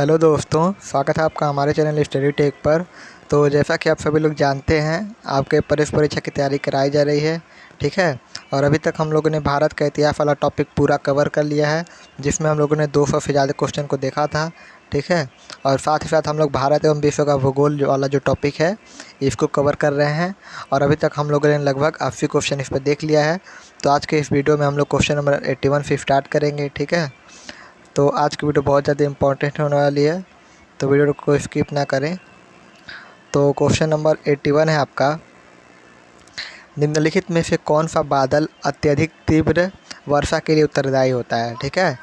Hello दोस्तों, स्वागत है आपका हमारे चैनल स्टडी टेक पर। तो जैसा कि आप सभी लोग जानते हैं, आपके प्रवेश परीक्षा की तैयारी कराई जा रही है, ठीक है। और अभी तक हम लोगों ने भारत का इतिहास वाला टॉपिक पूरा कवर कर लिया है, जिसमें हम लोगों ने 200 से ज़्यादा क्वेश्चन को देखा था, ठीक है। और साथ ही साथ हम लोग भारत एवं विश्व का भूगोल वाला जो टॉपिक है, इसको कवर कर रहे हैं। और अभी तक हम लोगों ने लगभग 80 क्वेश्चन इस पर देख लिया है। तो आज के इस वीडियो में हम लोग क्वेश्चन नंबर 81 से स्टार्ट करेंगे, ठीक है। तो आज की वीडियो बहुत ज़्यादा इंपॉर्टेंट होने वाली है, तो वीडियो को स्किप ना करें। तो क्वेश्चन नंबर 81 है आपका, निम्नलिखित में से कौन सा बादल अत्यधिक तीव्र वर्षा के लिए उत्तरदायी होता है, ठीक है।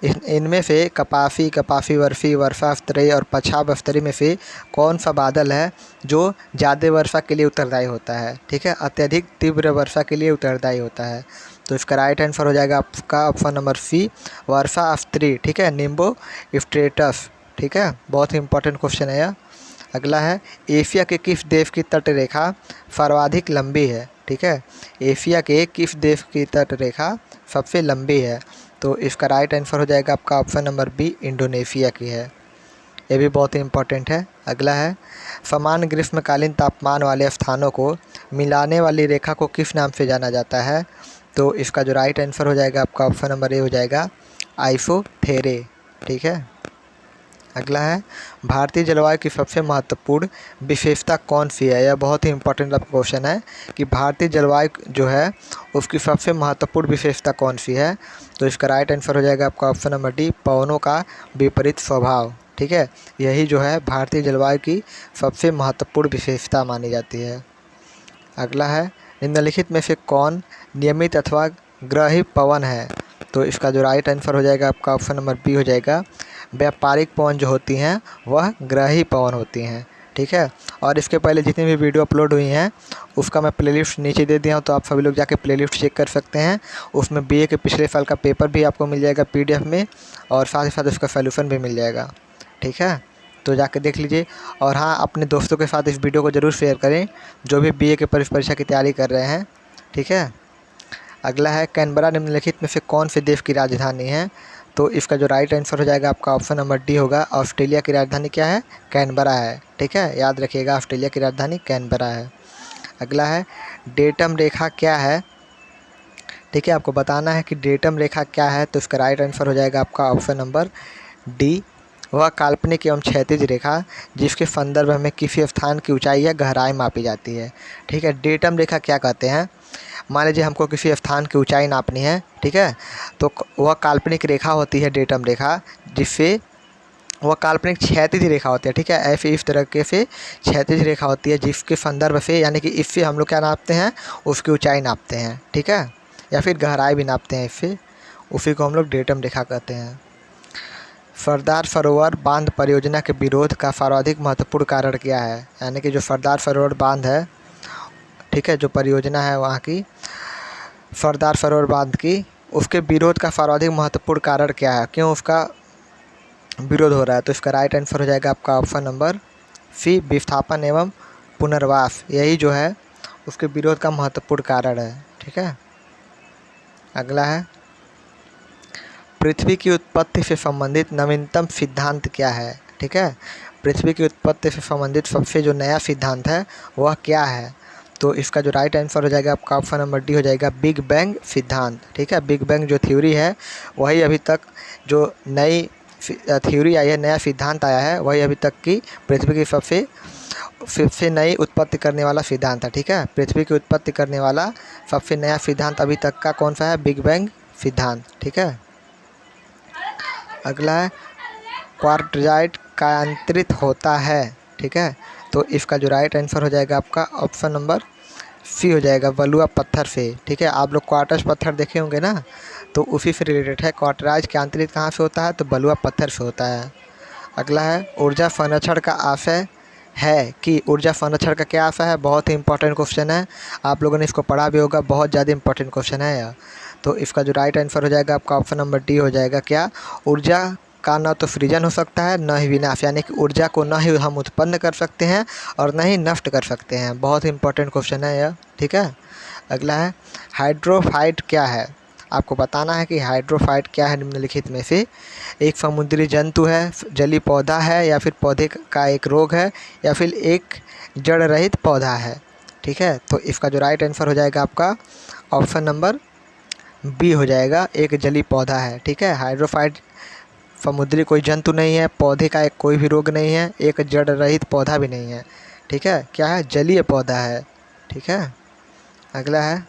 इनमें से कपासी वर्षी, वर्षा अवतरी और पछाव अवतरी में से कौन सा बादल है जो ज़्यादा वर्षा के लिए उत्तरदायी होता है, ठीक है। अत्यधिक तीव्र वर्षा के लिए उत्तरदायी होता है। तो इसका राइट आंसर हो जाएगा आपका ऑप्शन नंबर सी, वर्षा अवतरी, ठीक है, निम्बो स्ट्रेटस, ठीक है। बहुत ही इंपॉर्टेंट क्वेश्चन है यह। अगला है, एशिया के किस देश की तट रेखा सर्वाधिक लंबी है, ठीक है। एशिया के किस देश की तट रेखा सबसे लंबी है। तो इसका राइट आंसर हो जाएगा आपका ऑप्शन नंबर बी, इंडोनेशिया की है। ये भी बहुत ही इंपॉर्टेंट है। अगला है, समान ग्रीष्मकालीन तापमान वाले स्थानों को मिलाने वाली रेखा को किस नाम से जाना जाता है। तो इसका जो राइट आंसर हो जाएगा आपका ऑप्शन नंबर ए हो जाएगा, आइसोथेरे, ठीक है। अगला है, भारतीय जलवायु की सबसे महत्वपूर्ण विशेषता कौन सी है। यह बहुत ही इंपॉर्टेंट क्वेश्चन है कि भारतीय जलवायु जो है उसकी सबसे महत्वपूर्ण विशेषता कौन सी है। तो इसका राइट आंसर हो जाएगा आपका ऑप्शन नंबर डी, पवनों का विपरीत स्वभाव, ठीक है। यही जो है भारतीय जलवायु की सबसे महत्वपूर्ण विशेषता मानी जाती है। अगला है, निम्नलिखित में से कौन नियमित अथवा ग्रही पवन है। तो इसका जो राइट आंसर हो जाएगा आपका ऑप्शन नंबर बी हो जाएगा, व्यापारिक पवन जो होती हैं वह ग्रही पवन होती हैं, ठीक है। और इसके पहले जितनी भी वीडियो अपलोड हुई हैं उसका मैं प्लेलिस्ट नीचे दे दिया हूँ, तो आप सभी लोग जाके प्लेलिस्ट चेक कर सकते हैं। उसमें बीए के पिछले साल का पेपर भी आपको मिल जाएगा पीडीएफ में, और साथ ही साथ उसका सॉल्यूशन भी मिल जाएगा, ठीक है। तो जाके देख लीजिए। और हाँ, अपने दोस्तों के साथ इस वीडियो को ज़रूर शेयर करें जो भी बीए के परीक्षा की तैयारी कर रहे हैं, ठीक है। अगला है, कैनबरा निम्नलिखित में से कौन से देश की राजधानी है। तो इसका जो राइट आंसर हो जाएगा आपका ऑप्शन नंबर डी होगा, ऑस्ट्रेलिया की राजधानी क्या है, कैनबरा है, ठीक है। याद रखिएगा, ऑस्ट्रेलिया की राजधानी कैनबरा है। अगला है, डेटम रेखा क्या है, ठीक है। आपको बताना है कि डेटम रेखा क्या है। तो इसका राइट आंसर हो जाएगा आपका ऑप्शन नंबर डी, वह काल्पनिक एवं क्षैतिज रेखा जिसके संदर्भ में किसी स्थान की ऊंचाई या गहराई मापी जाती है, ठीक है। डेटम रेखा क्या कहते हैं, मान लीजिए हमको किसी स्थान की ऊंचाई नापनी है, ठीक है। तो वह काल्पनिक रेखा होती है डेटम रेखा, जिससे वह काल्पनिक क्षैतिज रेखा होती है, ठीक है। ऐसे इस तरह के से क्षैतिज रेखा होती है जिसके संदर्भ से, यानी कि इससे हम लोग क्या नापते हैं, उसकी ऊंचाई नापते हैं, ठीक है, या फिर गहराई भी नापते हैं इससे। उसी को हम लोग डेटम रेखा कहते हैं। सरदार सरोवर बांध परियोजना के विरोध का सर्वाधिक महत्वपूर्ण कारण क्या है। यानी कि जो सरदार सरोवर बांध है, ठीक है, जो परियोजना है वहाँ की सरदार सरोवर बांध की, उसके विरोध का सर्वाधिक महत्वपूर्ण कारण क्या है, क्यों उसका विरोध हो रहा है। तो इसका राइट आंसर हो जाएगा आपका ऑप्शन नंबर सी, विस्थापन एवं पुनर्वास। यही जो है उसके विरोध का महत्वपूर्ण कारण है, ठीक है। अगला है, पृथ्वी की उत्पत्ति से संबंधित नवीनतम सिद्धांत क्या है, ठीक है। पृथ्वी की उत्पत्ति से संबंधित सबसे जो नया सिद्धांत है वह क्या है। तो इसका जो राइट आंसर हो जाएगा आपका ऑप्शन नंबर डी हो जाएगा, बिग बैंग सिद्धांत, ठीक है। बिग बैंग जो थ्योरी है वही अभी तक जो नई थ्योरी आई है, नया सिद्धांत आया है, वही अभी तक की पृथ्वी की सबसे नई उत्पत्ति करने वाला सिद्धांत है, ठीक है। पृथ्वी की उत्पत्ति करने वाला सबसे नया सिद्धांत अभी तक का कौन सा है, बिग बैंग सिद्धांत, ठीक है। अगला है, क्वार्टजाइट कायांतरित होता है, ठीक है। तो इसका जो राइट आंसर हो जाएगा आपका ऑप्शन नंबर सी हो जाएगा, बलुआ पत्थर से, ठीक है। आप लोग क्वार्टज पत्थर देखे होंगे ना, तो उसी से रिलेटेड है। क्वार्टराइज कायांतरित कहाँ से होता है, तो बलुआ पत्थर से होता है। अगला है, ऊर्जा संरक्षण का आशय है कि ऊर्जा संरक्षण का क्या आशय है। बहुत ही इंपॉर्टेंट क्वेश्चन है, आप लोगों ने इसको पढ़ा भी होगा, बहुत ज़्यादा इंपॉर्टेंट क्वेश्चन है यह। तो इसका जो राइट आंसर हो जाएगा आपका ऑप्शन नंबर डी हो जाएगा, क्या, ऊर्जा का न तो सृजन हो सकता है न ही विनाश, यानी कि ऊर्जा को न ही हम उत्पन्न कर सकते हैं और न ही नष्ट कर सकते हैं। बहुत ही इंपॉर्टेंट क्वेश्चन है यह, ठीक है। अगला है, हाइड्रोफाइट क्या है। आपको बताना है कि हाइड्रोफाइट क्या है निम्नलिखित में से। एक समुद्री जंतु है, जलीय पौधा है, या फिर पौधे का एक रोग है, या फिर एक जड़ रहित पौधा है। ठीक है, तो इसका जो राइट आंसर हो जाएगा आपका ऑप्शन नंबर बी हो जाएगा, एक जलीय पौधा है। ठीक है, हाइड्रोफाइट समुद्री कोई जंतु नहीं है, पौधे का एक कोई भी रोग नहीं है, एक जड़ रहित पौधा भी नहीं है। ठीक है, क्या है, जलीय पौधा है। ठीक है, अगला है,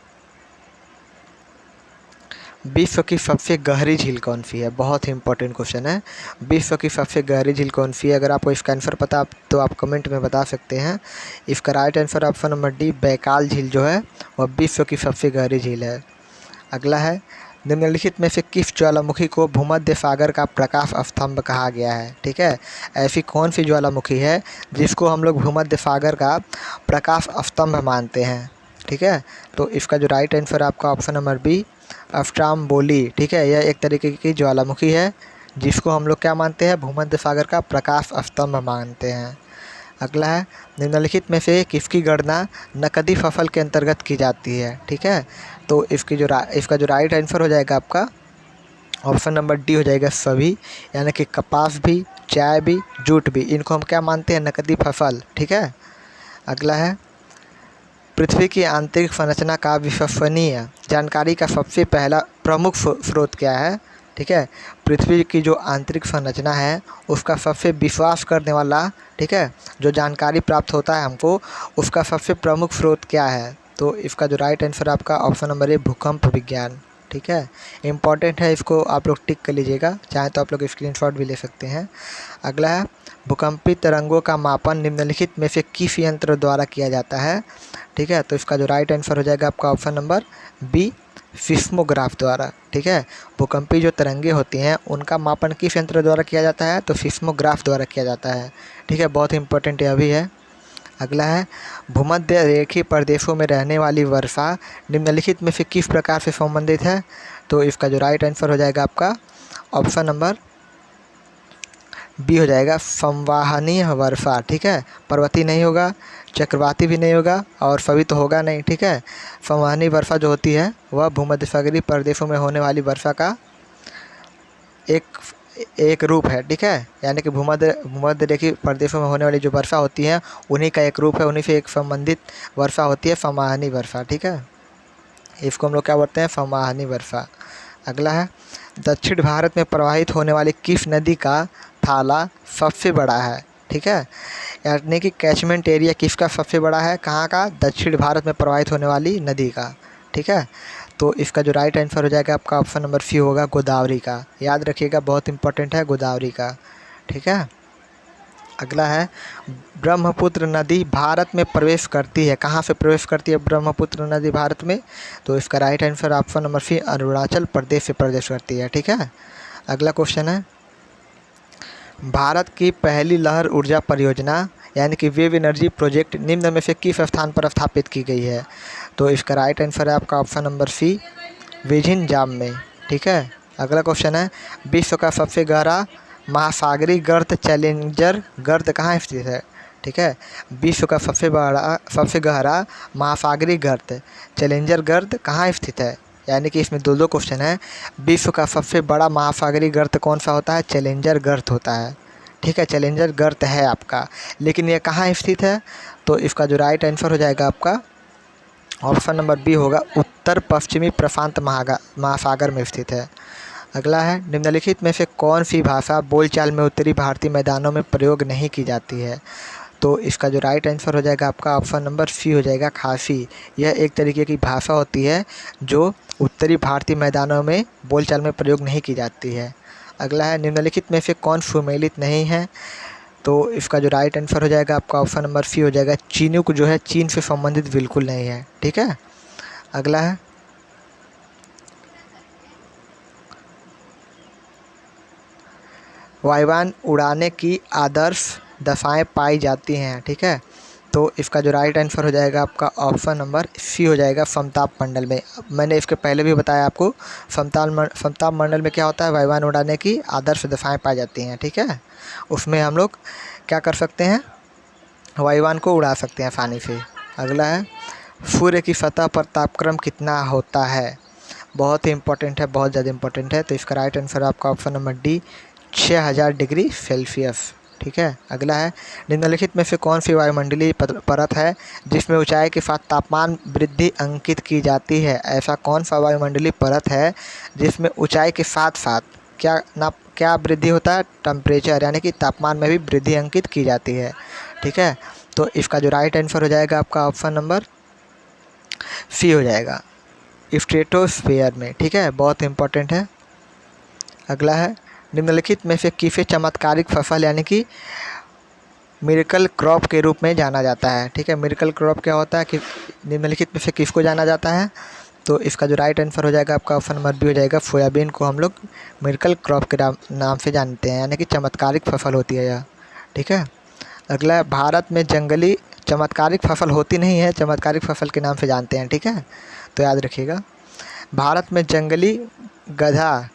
विश्व की सबसे गहरी झील कौन सी है? बहुत ही इंपॉर्टेंट क्वेश्चन है। विश्व की सबसे गहरी झील कौन सी है? अगर आपको इसका आंसर पता तो आप कमेंट में बता सकते हैं। इसका right answer option number D, Baikal झील जो है वह विश्व की सबसे गहरी झील है। अगला है, निम्नलिखित में से किस ज्वालामुखी को भूमध्य सागर का प्रकाश स्तंभ कहा गया है? ठीक है, ऐसी कौन सी ज्वालामुखी है जिसको हम लोग भूमध्य सागर का प्रकाश स्तंभ मानते हैं? ठीक है, तो इसका जो राइट आंसर है आपका ऑप्शन नंबर बी, स्ट्रोम्बोली। ठीक है, यह एक तरीके की ज्वालामुखी है जिसको हम लोग क्या मानते हैं, भूमध्य सागर का प्रकाश स्तंभ मानते हैं। अगला है, निम्नलिखित में से किसकी गणना नकदी फसल के अंतर्गत की जाती है? ठीक है, तो इसका जो राइट आंसर हो जाएगा आपका ऑप्शन नंबर डी हो जाएगा, सभी। यानी कि कपास भी, चाय भी, जूट भी, इनको हम क्या मानते हैं, नकदी फसल। ठीक है, अगला है, पृथ्वी की आंतरिक संरचना का विश्वसनीय जानकारी का सबसे पहला प्रमुख स्रोत क्या है? ठीक है, पृथ्वी की जो आंतरिक संरचना है उसका सबसे विश्वास करने वाला, ठीक है, जो जानकारी प्राप्त होता है हमको, उसका सबसे प्रमुख स्रोत क्या है? तो इसका जो राइट आंसर आपका ऑप्शन नंबर ए, भूकंप विज्ञान। ठीक है, इम्पॉर्टेंट है, इसको आप लोग टिक कर लीजिएगा, चाहे तो आप लोग स्क्रीनशॉट भी ले सकते हैं। अगला है, भूकंपी तरंगों का मापन निम्नलिखित में से किस यंत्र द्वारा किया जाता है? ठीक है, तो इसका जो राइट आंसर हो जाएगा आपका ऑप्शन नंबर बी, सिस्मोग्राफ द्वारा। ठीक है, भूकंपी जो तरंगे होती हैं उनका मापन किस यंत्र द्वारा किया जाता है? तो सिस्मोग्राफ द्वारा किया जाता है। ठीक है, बहुत इंपॉर्टेंट यह भी है। अगला है, भूमध्य रेखीय प्रदेशों में रहने वाली वर्षा निम्नलिखित में से किस प्रकार से संबंधित है? तो इसका जो राइट आंसर हो जाएगा आपका ऑप्शन नंबर बी हो जाएगा, संवाहनीय वर्षा। ठीक है, पर्वतीय नहीं होगा, चक्रवाती भी नहीं होगा, और सभी तो होगा नहीं। ठीक है, संवाहनीय वर्षा जो होती है वह भूमध्य सागरीय प्रदेशों में होने वाली वर्षा का एक रूप है। ठीक है, यानी कि भूमध्य रेखीय प्रदेशों में होने वाली जो वर्षा होती है उन्हीं का एक रूप है, उन्हीं से एक संबंधित वर्षा होती है, संवाहनीय वर्षा। ठीक है, इसको हम लोग क्या बोलते हैं, संवाहनीय वर्षा। अगला है, दक्षिण भारत में प्रवाहित होने वाली किस नदी का थाला सबसे बड़ा है? ठीक है, यानी कि कैचमेंट एरिया किसका सबसे बड़ा है, कहाँ का? दक्षिण भारत में प्रवाहित होने वाली नदी का। ठीक है, तो इसका जो राइट आंसर हो जाएगा आपका ऑप्शन नंबर सी होगा, गोदावरी का। याद रखिएगा, बहुत इंपॉर्टेंट है गोदावरी का। ठीक है, अगला है, ब्रह्मपुत्र नदी भारत में प्रवेश करती है, कहाँ से प्रवेश करती है ब्रह्मपुत्र नदी भारत में? तो इसका right answer option number c, Arunachal Pradesh से प्रवेश करती है। ठीक है, अगला क्वेश्चन है, भारत की पहली लहर ऊर्जा परियोजना यानी कि वेव एनर्जी प्रोजेक्ट निम्न में से किस स्थान पर स्थापित की गई है? तो इसका राइट आंसर है आपका ऑप्शन नंबर सी, विझिंजाम में। ठीक है, अगला क्वेश्चन है, विश्व का सबसे गहरा महासागरीय गर्त चैलेंजर गर्त कहाँ स्थित है? ठीक है, विश्व का सबसे गहरा महासागरीय गर्त चैलेंजर गर्त कहाँ स्थित है? यानी कि इसमें दो क्वेश्चन है। विश्व का सबसे बड़ा महासागरीय गर्त कौन सा होता है? चैलेंजर गर्त होता है। ठीक है, चैलेंजर गर्त है आपका, लेकिन यह कहाँ स्थित है? तो इसका जो राइट आंसर हो जाएगा आपका ऑप्शन नंबर बी होगा, उत्तर पश्चिमी प्रशांत महासागर में स्थित है। अगला है, निम्नलिखित में से कौन सी भाषा बोलचाल में उत्तरी भारतीय मैदानों में प्रयोग नहीं की जाती है? तो इसका जो राइट आंसर हो जाएगा आपका ऑप्शन नंबर सी हो जाएगा, खासी। यह एक तरीके की भाषा होती है जो उत्तरी भारतीय मैदानों में बोलचाल में प्रयोग नहीं की जाती है। अगला है, निम्नलिखित में से कौन सुमेलित नहीं है? तो इसका जो राइट आंसर हो जाएगा आपका ऑप्शन नंबर सी हो जाएगा, चीनुक जो है चीन से संबंधित बिल्कुल नहीं है। ठीक है, अगला है, वायुयान उड़ाने की आदर्श दशाएं पाई जाती हैं। ठीक है, तो इसका जो राइट आंसर हो जाएगा आपका ऑप्शन नंबर सी हो जाएगा, समताप मंडल में। मैंने इसके पहले भी बताया आपको, समताप मंडल में क्या होता है, वायुयान उड़ाने की आदर्श दशाएं पाई जाती हैं। ठीक है, उसमें हम लोग क्या कर सकते हैं, वायुयान को उड़ा सकते हैं आसानी से। अगला है, सूर्य की सतह पर तापक्रम कितना होता है? बहुत ही इंपॉर्टेंट है, बहुत ज़्यादा इंपॉर्टेंट है। तो इसका राइट आंसर आपका option number D, 6000 degree Celsius. ठीक है। अगला है, निम्नलिखित में से कौन सी वायुमंडलीय परत है जिसमें ऊंचाई के साथ तापमान वृद्धि अंकित की जाती है? ऐसा कौन सा वायुमंडलीय परत है जिसमें ऊंचाई के साथ साथ क्या वृद्धि होता है? टेम्परेचर, यानी कि तापमान में भी वृद्धि अंकित की जाती है। ठीक है। तो इसका जो राइट आंसर हो जाएगा आपका ऑप्शन नंबर सी हो जाएगा, स्ट्रेटोस्फीयर में। ठीक है, बहुत इंपॉर्टेंट है। अगला है, निम्नलिखित में से किसे चमत्कारिक फसल यानी कि मिरेकल क्रॉप के रूप में जाना जाता है? ठीक है, मिरेकल क्रॉप क्या होता है कि निम्नलिखित में से किसको जाना जाता है? तो इसका जो राइट आंसर हो जाएगा आपका ऑप्शन नंबर बी हो जाएगा, सोयाबीन को हम लोग मिरेकल क्रॉप के नाम से जानते हैं, यानी कि चमत्कारिक फसल होती है यह। ठीक है। अगला है, भारत में जंगली चमत्कारिक फसल होती नहीं है, चमत्कारिक फसल के नाम से जानते हैं। ठीक है, तो याद रखिएगा। भारत में जंगली गधा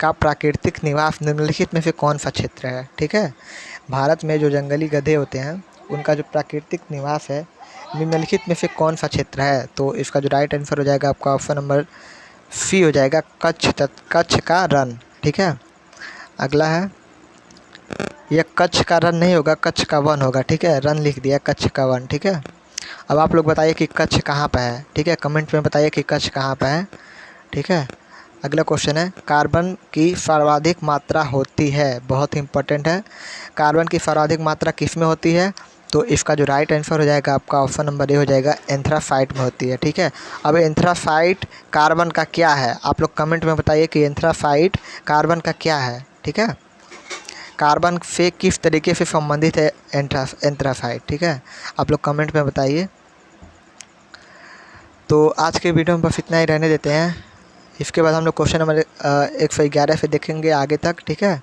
का प्राकृतिक निवास निम्नलिखित में से कौन सा क्षेत्र है? ठीक है, भारत में जो जंगली गधे होते हैं उनका जो प्राकृतिक निवास है निम्नलिखित में से कौन सा क्षेत्र है? तो इसका जो राइट आंसर हो जाएगा आपका ऑप्शन नंबर सी हो जाएगा, कच्छ का रण। ठीक है। अगला है, यह कच्छ का रण नहीं होगा, कच्छ का वन होगा। ठीक है, रन लिख दिया, कच्छ का वन। ठीक है। अब आप लोग बताइए कि कच्छ कहाँ पर है? ठीक है, कमेंट में बताइए कि कच्छ कहाँ पर है। ठीक है। अगला क्वेश्चन है, कार्बन की सर्वाधिक मात्रा होती है, बहुत इंपॉर्टेंट है, कार्बन की सर्वाधिक मात्रा किस में होती है? तो इसका जो राइट आंसर हो जाएगा आपका ऑप्शन नंबर ए हो जाएगा, एंथ्रासाइट में होती है। ठीक है। अब एंथ्रासाइट कार्बन का क्या है? आप लोग कमेंट में बताइए कि एंथ्रासाइट कार्बन का क्या है। ठीक है, कार्बन से किस तरीके से संबंधित है एंथ्रासाइट? ठीक है, आप लोग कमेंट में बताइए। तो आज के वीडियो में बस इतना ही रहने देते हैं। इसके बाद हम लोग क्वेश्चन नंबर 111 से देखेंगे आगे तक। ठीक है,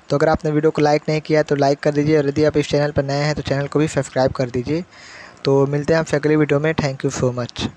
तो अगर आपने वीडियो को लाइक नहीं किया है तो लाइक कर दीजिए, और यदि आप इस चैनल पर नए हैं तो चैनल को भी सब्सक्राइब कर दीजिए। तो मिलते हैं आपसे अगली वीडियो में। Thank you so much.